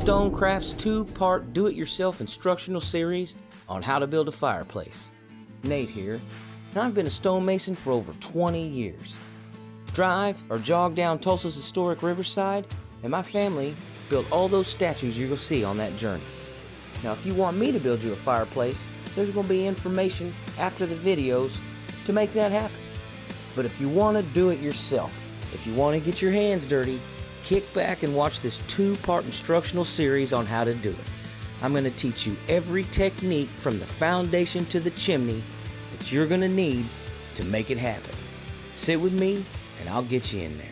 Stonecraft's two-part do-it-yourself instructional series on how to build a fireplace. Nate here, and I've been a stonemason for over 20 years. Drive or jog down Tulsa's historic riverside, and my family built all those statues you're going to see on that journey. Now, if you want me to build you a fireplace, there's going to be information after the videos to make that happen. But if you want to do it yourself, if you want to get your hands dirty, kick back and watch this two-part instructional series on how to do it. I'm going to teach you every technique from the foundation to the chimney that you're going to need to make it happen. Sit with me and I'll get you in there.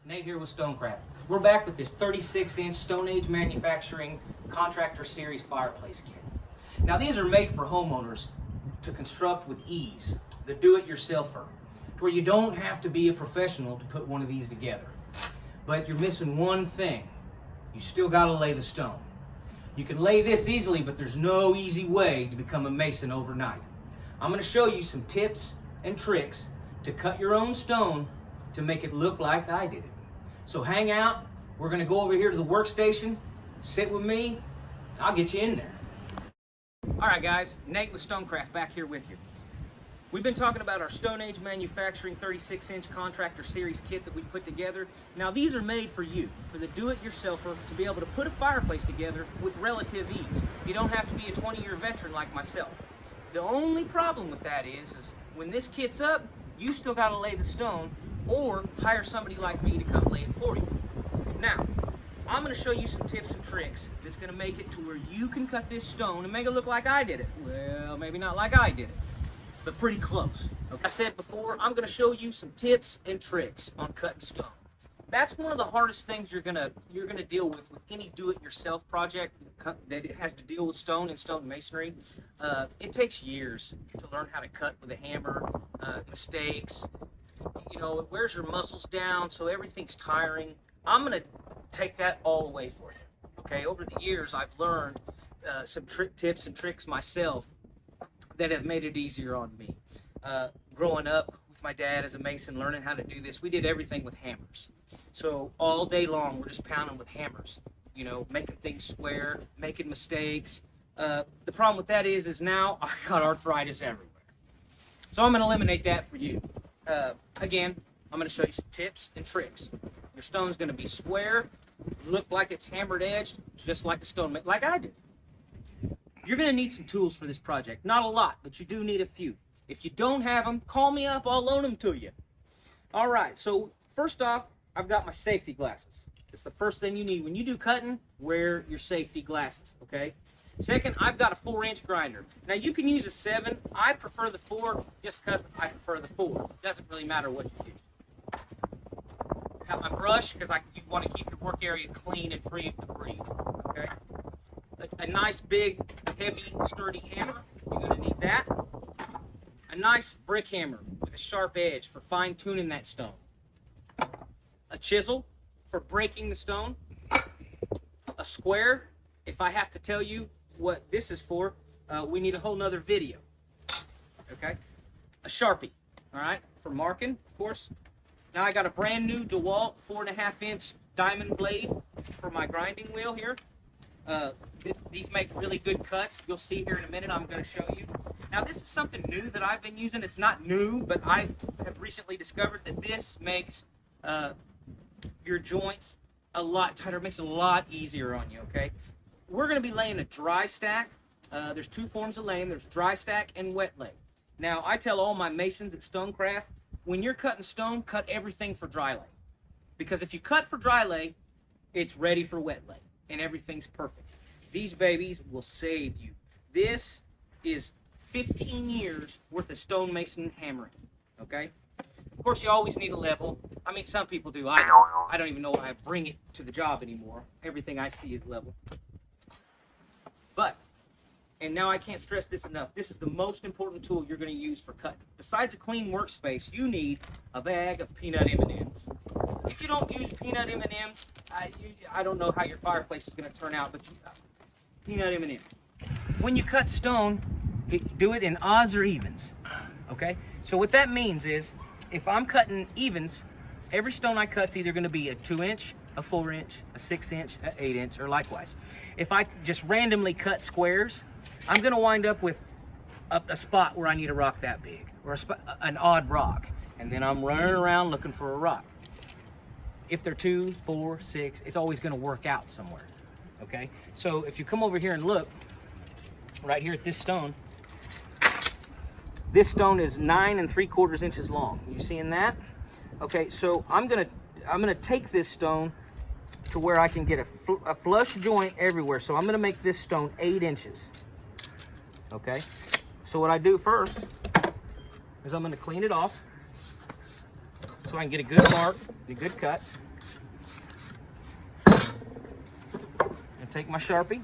Nate here with Stonecraft. We're back with this 36-inch Stone Age Manufacturing Contractor Series fireplace kit. Now these are made for homeowners to construct with ease, the do-it-yourselfer, where you don't have to be a professional to put one of these together. But you're missing one thing. You still got to lay the stone. You can lay this easily, but there's no easy way to become a mason overnight. I'm going to show you some tips and tricks to cut your own stone to make it look like I did it. So hang out, we're gonna go over here to the workstation, sit with me, I'll get you in there. All right guys, Nate with Stonecraft back here with you. We've been talking about our Stone Age Manufacturing 36-inch Contractor Series kit that we put together. Now these are made for you, for the do-it-yourselfer, to be able to put a fireplace together with relative ease. You don't have to be a 20-year veteran like myself. The only problem with that is when this kit's up, you still gotta lay the stone or hire somebody like me to come lay it for you. Now, I'm gonna show you some tips and tricks that's gonna make it to where you can cut this stone and make it look like I did it. Well, maybe not like I did it, but pretty close. Okay. I said before, I'm gonna show you some tips and tricks on cutting stone. That's one of the hardest things you're gonna deal with any do-it-yourself project that it has to deal with stone and stone masonry. It takes years to learn how to cut with a hammer, mistakes. You know, it wears your muscles down, so everything's tiring. I'm gonna take that all away for you. Okay, over the years, I've learned some tips and tricks myself that have made it easier on me. Growing up with my dad as a mason, learning how to do this, we did everything with hammers. So all day long, we're just pounding with hammers, you know, making things square, making mistakes. The problem with that is now I got arthritis everywhere. So I'm gonna eliminate that for you. Again, I'm going to show you some tips and tricks. Your stone's going to be square, look like it's hammered edged, just like a stone, like I did. You're going to need some tools for this project. Not a lot, but you do need a few. If you don't have them, call me up, I'll loan them to you. All right, so first off, I've got my safety glasses. It's the first thing you need. When you do cutting, wear your safety glasses, okay? Second, I've got a 4-inch grinder. Now you can use a 7. I prefer the 4 just because I prefer the 4. It doesn't really matter what you do. Got my brush because you want to keep your work area clean and free of debris. Okay. A nice big, heavy, sturdy hammer. You're going to need that. A nice brick hammer with a sharp edge for fine tuning that stone. A chisel for breaking the stone. A square. If I have to tell you what this is for, we need a whole nother video. Okay, a Sharpie, all right, for marking, of course. Now I got a brand new DeWalt 4.5-inch diamond blade for my grinding wheel here. These make really good cuts. You'll see here in a minute. I'm going to show you. Now this is something new that I've been using. It's not new, but I have recently discovered that this makes your joints a lot tighter. Makes it a lot easier on you. Okay. We're going to be laying a dry stack. There's 2 forms of laying. There's dry stack and wet lay. Now, I tell all my masons at Stonecraft, when you're cutting stone, cut everything for dry lay. Because if you cut for dry lay, it's ready for wet lay, and everything's perfect. These babies will save you. This is 15 years worth of stonemason hammering, okay? Of course, you always need a level. I mean, some people do. I don't. I don't even know why I bring it to the job anymore. Everything I see is level. But And now I can't stress this enough. This is the most important tool you're going to use for cutting. Besides a clean workspace, you need a bag of peanut M&Ms. If you don't use peanut M&Ms, I don't know how your fireplace is going to turn out, but peanut M&Ms. When you cut stone, do it in odds or evens, okay? So what that means is, if I'm cutting evens, every stone I cut is either going to be a 2-inch, a 4-inch, a 6-inch, an 8-inch, or likewise. If I just randomly cut squares, I'm going to wind up with a spot where I need a rock that big, or an odd rock, and then I'm running around looking for a rock. If they're 2, 4, 6, it's always going to work out somewhere, okay? So if you come over here and look, right here at this stone is 9 3/4 inches long. You seeing that? Okay, so I'm gonna take this stone to where I can get a flush joint everywhere. So I'm gonna make this stone 8 inches. Okay, so what I do first is I'm gonna clean it off so I can get a good mark, a good cut. And take my Sharpie.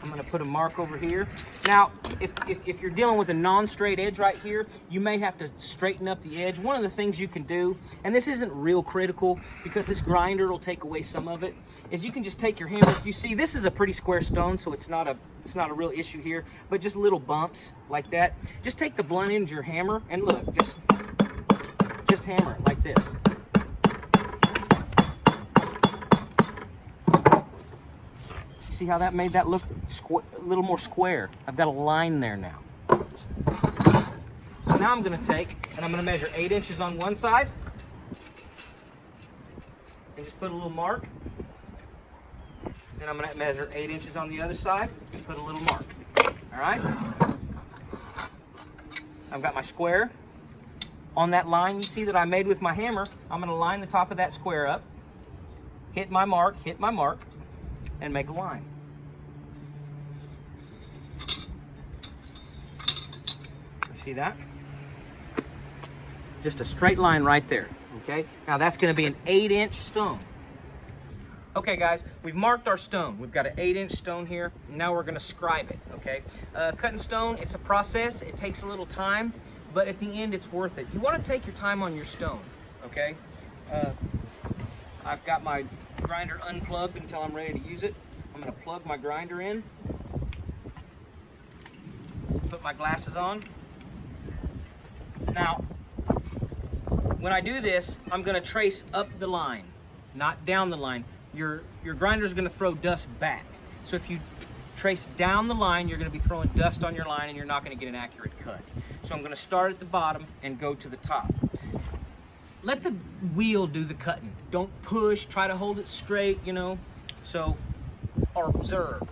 I'm gonna put a mark over here. Now, if you're dealing with a non-straight edge right here, you may have to straighten up the edge. One of the things you can do, and this isn't real critical because this grinder will take away some of it, is you can just take your hammer. You see, this is a pretty square stone, so it's not a real issue here, but just little bumps like that. Just take the blunt end of your hammer and look, just hammer it like this. See how that made that look a little more square? I've got a line there now. So now I'm going to take and I'm going to measure 8 inches on one side and just put a little mark. Then I'm going to measure 8 inches on the other side and put a little mark. All right? I've got my square. On that line you see that I made with my hammer, I'm going to line the top of that square up, hit my mark, and make a line. You see that? Just a straight line right there, okay? Now that's gonna be an 8-inch stone. Okay guys, we've marked our stone. We've got an 8-inch stone here. Now we're gonna scribe it, okay? Cutting stone, it's a process. It takes a little time, but at the end it's worth it. You wanna take your time on your stone, okay? I've got my grinder unplugged until I'm ready to use it. I'm going to plug my grinder in, put my glasses on. Now, when I do this, I'm going to trace up the line, not down the line. Your grinder is going to throw dust back. So if you trace down the line, you're going to be throwing dust on your line and you're not going to get an accurate cut. So I'm going to start at the bottom and go to the top. Let the wheel do the cutting. Don't push, try to hold it straight, you know. So, or observe.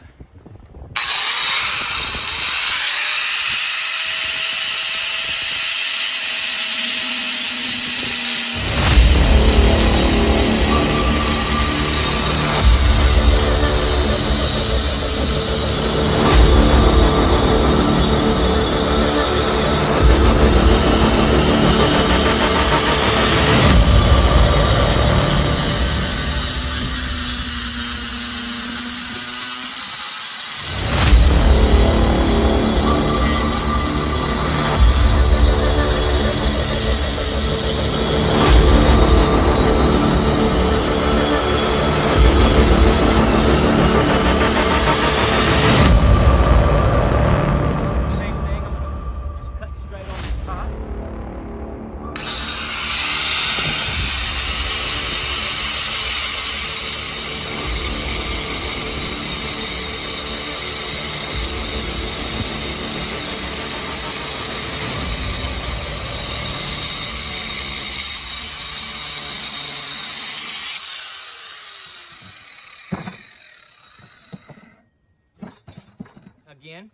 Again.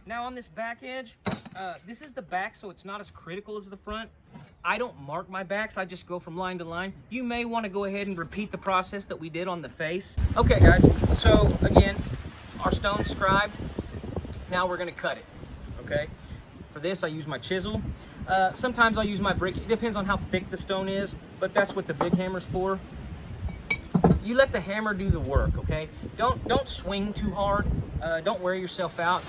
Now on this back edge, This is the back, so it's not as critical as the front. I don't mark my backs, I just go from line to line. You may want to go ahead and repeat the process that we did on the face. Okay guys, so again, our stone's scribed. Now we're gonna cut it, okay? For this, I use my chisel. Sometimes I'll use my brick. It depends on how thick the stone is, but that's what the big hammer's for. You let the hammer do the work, okay? Don't swing too hard. Don't wear yourself out.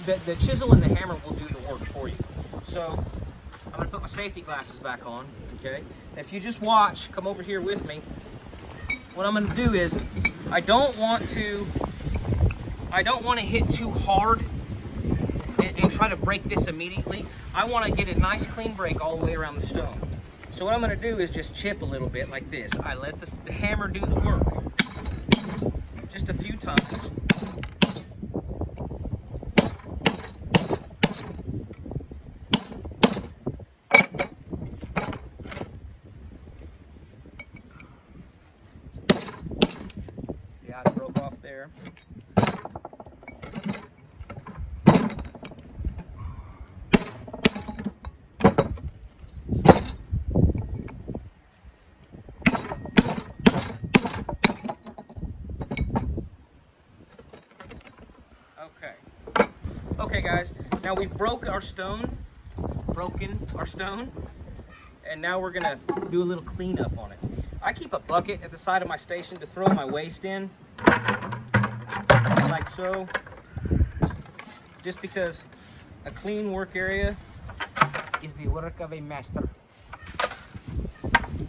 The chisel and the hammer will do the work for you. So I'm gonna put my safety glasses back on, okay? If you just watch, come over here with me. What I'm gonna do is, I don't want to hit too hard and try to break this immediately. I wanna get a nice clean break all the way around the stone. So what I'm gonna do is just chip a little bit like this. I let the hammer do the work. Just a few times. See how it broke off there? Okay guys, now we've broken our stone, and now we're gonna do a little cleanup on it. I keep a bucket at the side of my station to throw my waste in, like so, just because a clean work area is the work of a master.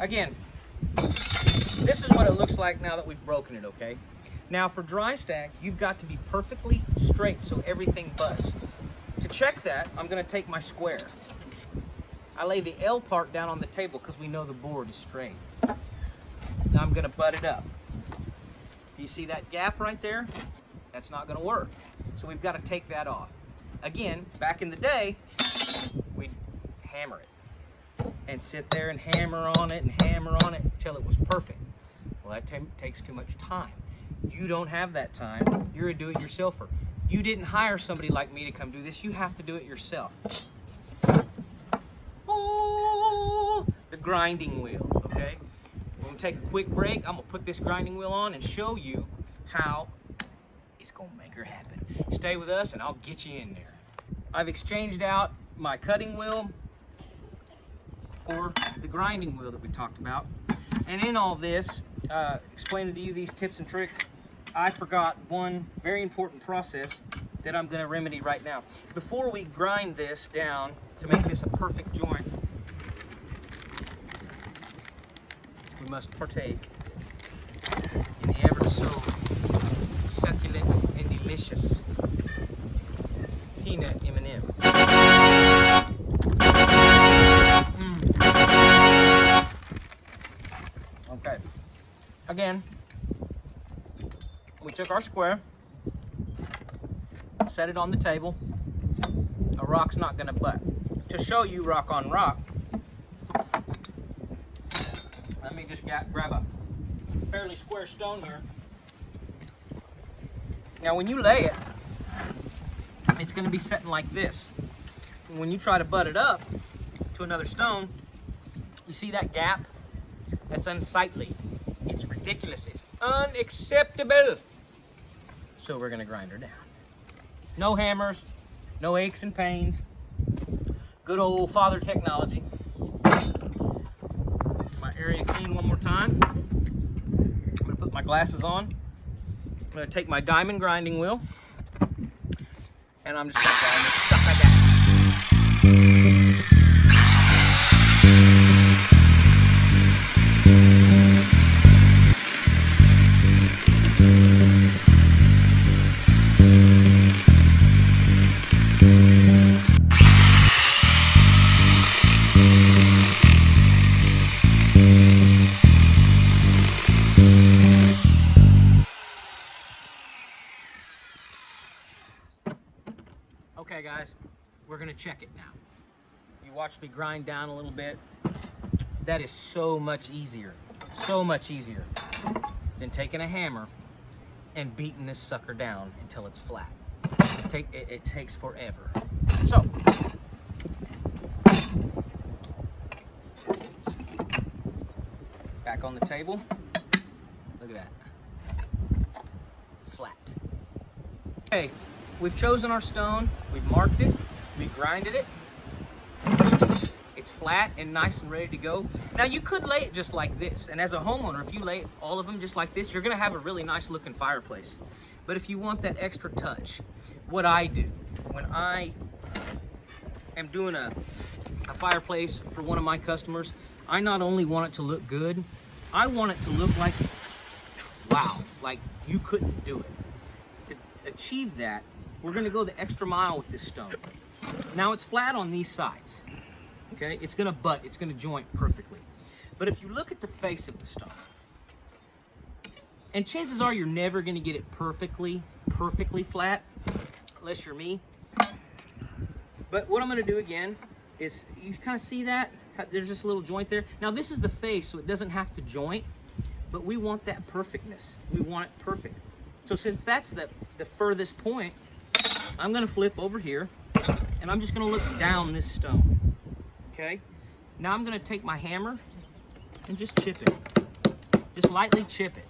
Again, this is what it looks like now that we've broken it, okay? Now for dry stack, you've got to be perfectly straight so everything butts. To check that, I'm gonna take my square. I lay the L part down on the table because we know the board is straight. Now I'm gonna butt it up. Do you see that gap right there? That's not gonna work. So we've gotta take that off. Again, back in the day, we'd hammer it and sit there and hammer on it until it was perfect. Well, that takes too much time. You don't have that time. You're a do-it-yourselfer. You didn't hire somebody like me to come do this. You have to do it yourself. Oh, the grinding wheel, okay? We're gonna take a quick break. I'm gonna put this grinding wheel on and show you how it's gonna make her happen. Stay with us and I'll get you in there. I've exchanged out my cutting wheel for the grinding wheel that we talked about. And in all this, explaining to you these tips and tricks, I forgot one very important process that I'm going to remedy right now. Before we grind this down to make this a perfect joint, we must partake in the ever so succulent and delicious peanut M&M. Okay. Again, we took our square, set it on the table. A rock's not gonna butt. To show you rock on rock, let me just grab a fairly square stone here. Now when you lay it, it's gonna be sitting like this. And when you try to butt it up to another stone, you see that gap? That's unsightly. It's ridiculous. It's unacceptable. So we're gonna grind her down. No hammers, no aches and pains. Good old father technology. My area clean one more time. I'm gonna put my glasses on. I'm gonna take my diamond grinding wheel, and I'm just gonna grind this stuff like that. Okay guys, we're gonna check it now. You watched me grind down a little bit. That is so much easier than taking a hammer and beating this sucker down until it's flat. It takes forever. So, on the table. Look at that. Flat. Okay, we've chosen our stone, we've marked it, we grinded it. It's flat and nice and ready to go. Now you could lay it just like this, and as a homeowner, if you lay all of them just like this, you're gonna have a really nice looking fireplace. But if you want that extra touch, what I do when I am doing a fireplace for one of my customers, I not only want it to look good, I want it to look like, wow, like you couldn't do it. To achieve that, we're gonna go the extra mile with this stone. Now it's flat on these sides, okay? It's gonna butt, it's gonna joint perfectly. But if you look at the face of the stone, and chances are you're never gonna get it perfectly flat, unless you're me. But what I'm gonna do again is, you kind of see that? There's just a little joint there. Now this is the face, so it doesn't have to joint, but we want that perfectness. We want it perfect. So since that's the furthest point, I'm gonna flip over here, and I'm just gonna look down this stone, okay? Now I'm gonna take my hammer and just chip it. Just lightly chip it.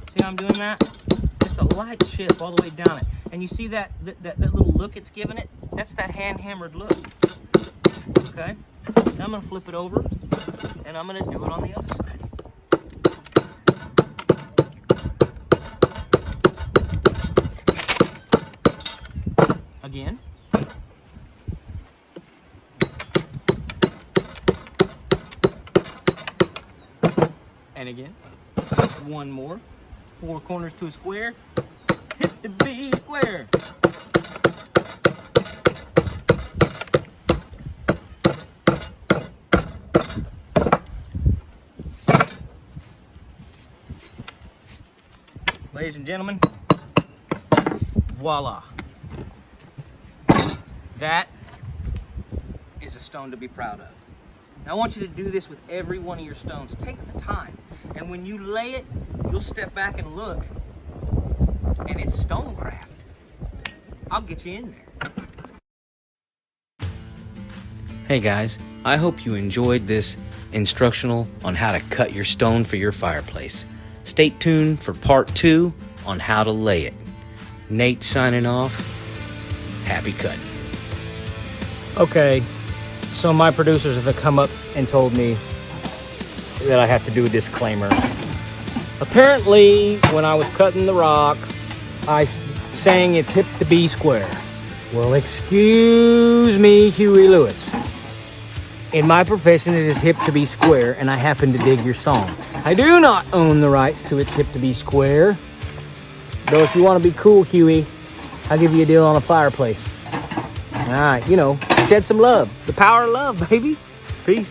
See how I'm doing that? Just a light chip all the way down it. And you see that little look it's giving it? That's that hand-hammered look, okay? Now I'm gonna flip it over, and I'm gonna do it on the other side. Again. And again. One more. 4 corners to a square. Hit the B square. Ladies and gentlemen, voila. That is a stone to be proud of. Now I want you to do this with every one of your stones. Take the time. And when you lay it, you'll step back and look, and it's Stonecraft. I'll get you in there. Hey guys, I hope you enjoyed this instructional on how to cut your stone for your fireplace. Stay tuned for part 2 on how to lay it. Nate signing off. Happy cutting. Okay, so my producers have come up and told me that I have to do a disclaimer. Apparently, when I was cutting the rock, I sang it's hip to be square. Well, excuse me, Huey Lewis. In my profession, it is hip to be square, and I happen to dig your song. I do not own the rights to It's Hip to Be Square. Though if you want to be cool, Huey, I'll give you a deal on a fireplace. All right, you know, shed some love. The power of love, baby. Peace.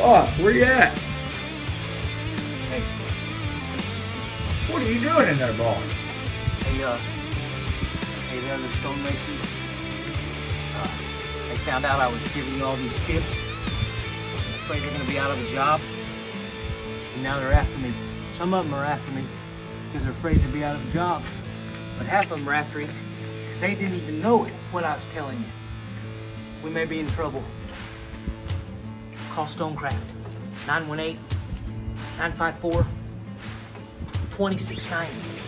Oh, where you at? Hey. What are you doing in there, boy? Hey, the other stonemasons, they found out I was giving you all these tips. I'm afraid they're going to be out of a job. And now they're after me. Some of them are after me because they're afraid to be out of a job. But half of them are after me because they didn't even know it, what I was telling you. We may be in trouble. Call Stonecraft. 918-954-2690.